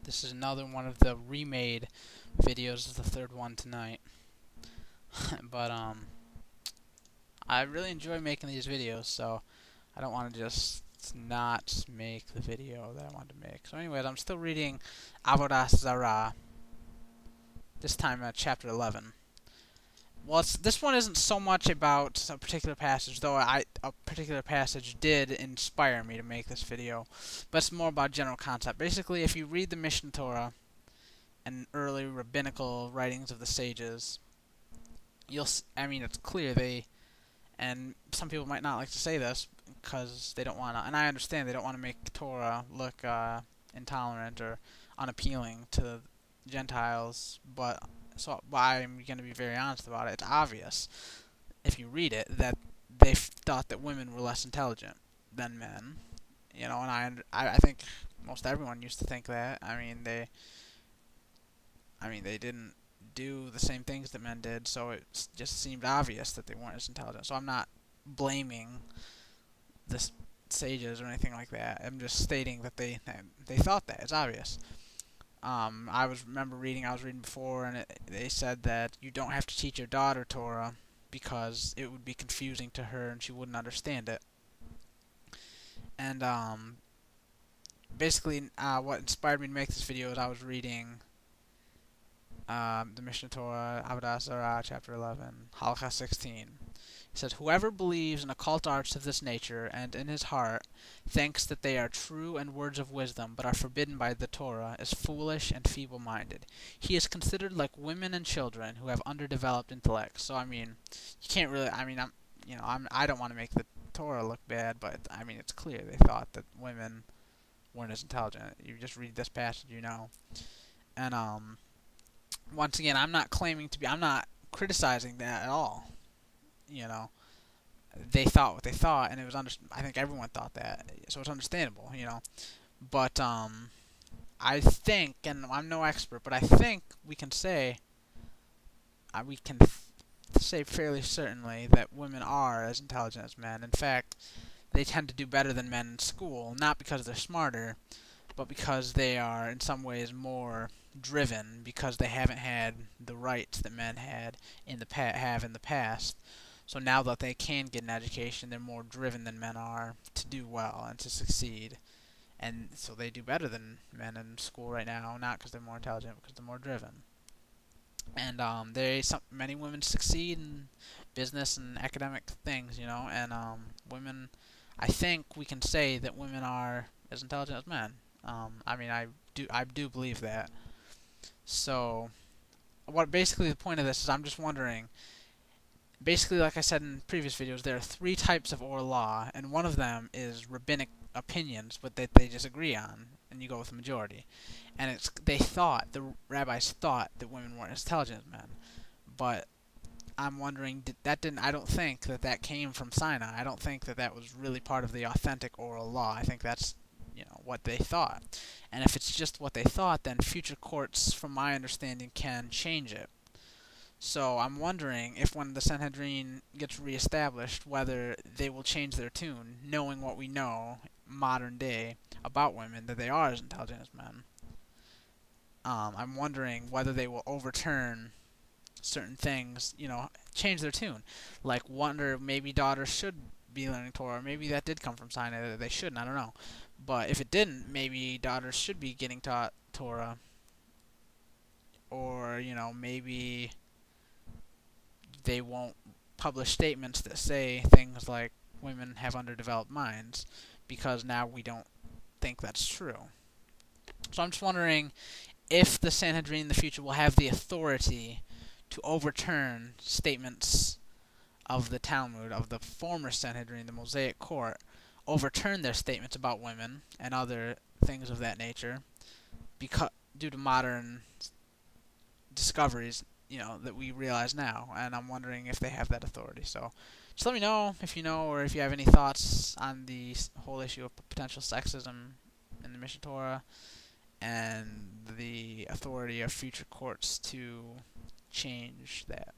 This is another one of the remade videos. This is the third one tonight. But I really enjoy making these videos, so I don't want to just not make the video that I wanted to make. So anyways, I'm still reading Avodah Zarah, this time at chapter 11. Well, this one isn't so much about a particular passage, though a particular passage did inspire me to make this video, but it's more about general concept. Basically, if you read the Mishnah Torah and early rabbinical writings of the sages, I mean, it's clear and some people might not like to say this because they don't want to, and I understand they don't want to make Torah look intolerant or unappealing to Gentiles, but I'm going to be very honest about it. It's obvious, if you read it, that they thought that women were less intelligent than men. You know, and I think most everyone used to think that. I mean, they didn't do the same things that men did, so it just seemed obvious that they weren't as intelligent. So I'm not blaming the sages or anything like that. I'm just stating that they thought that. It's obvious. I was reading before, and they said that you don't have to teach your daughter Torah because it would be confusing to her and she wouldn't understand it. And basically, what inspired me to make this video is I was reading the Mishnah Torah, Avodah Zarah, chapter 11, Halakha 16. It says, "Whoever believes in occult arts of this nature, and in his heart thinks that they are true and words of wisdom, but are forbidden by the Torah, is foolish and feeble-minded. He is considered like women and children who have underdeveloped intellects." So I mean, you can't really. I mean, I don't want to make the Torah look bad, but I mean, it's clear they thought that women weren't as intelligent. You just read this passage, you know. And once again, I'm not criticizing that at all. You know, they thought what they thought, and it was I think everyone thought that, so it's understandable, you know. But I think, and I'm no expert, but I think we can say fairly certainly that women are as intelligent as men. In fact, they tend to do better than men in school, not because they're smarter, but because they are in some ways more driven, because they haven't had the rights that men had in the past. So now that they can get an education, they're more driven than men are to do well and to succeed. And so they do better than men in school right now, not because they're more intelligent, but because they're more driven. And many women succeed in business and academic things, you know. And women, I think we can say that women are as intelligent as men. I mean, I do believe that. So, basically the point of this is, I'm just wondering. Basically, like I said in previous videos, there are 3 types of oral law, and one of them is rabbinic opinions, but that they disagree on, and you go with the majority. And the rabbis thought that women weren't as intelligent as men. But I'm wondering, I don't think that came from Sinai. I don't think that was really part of the authentic oral law. I think that's, what they thought. And if it's just what they thought, then future courts, from my understanding, can change it. So I'm wondering if when the Sanhedrin gets reestablished, whether they will change their tune, knowing what we know, modern day, about women, that they are as intelligent as men. I'm wondering whether they will overturn certain things, change their tune. Like, wonder maybe daughters should be learning Torah. Maybe that did come from Sinai, that they shouldn't, I don't know. But if it didn't, maybe daughters should be getting taught Torah. Or, maybe they won't publish statements that say things like women have underdeveloped minds, because now we don't think that's true. So I'm just wondering if the Sanhedrin in the future will have the authority to overturn statements of the Talmud, of the former Sanhedrin, the Mosaic court, overturn their statements about women and other things of that nature, due to modern discoveries, that we realize now. And I'm wondering if they have that authority. So just let me know if you know, or if you have any thoughts on the whole issue of potential sexism in the Mishnah Torah and the authority of future courts to change that.